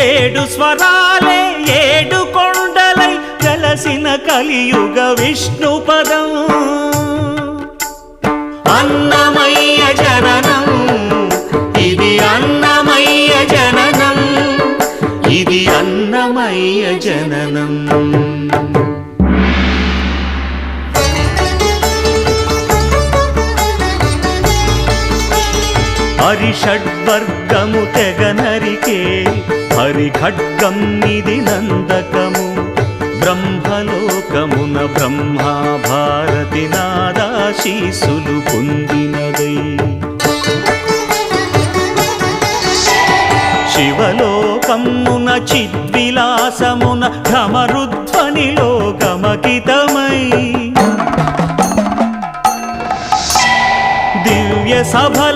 ఏడు స్వరాలే ఏడు కొండలై కలసిన కలియుగ విష్ణు పదం అన్నమయ్య జననం ఇది అన్నమయ్య జననం ఇది అన్నమయ్య జననం హరిషడ్వర్గము తెగనరికే హరిఖడ్గం ఇది నందకము బ్రహ్మలోకమున బ్రహ్మా భారతి నాదాశీసులు పొందినదై శివలోకమున చిద్విలాసమున ఢమరుధ్వనిలో గమకితమై దివ్య సభల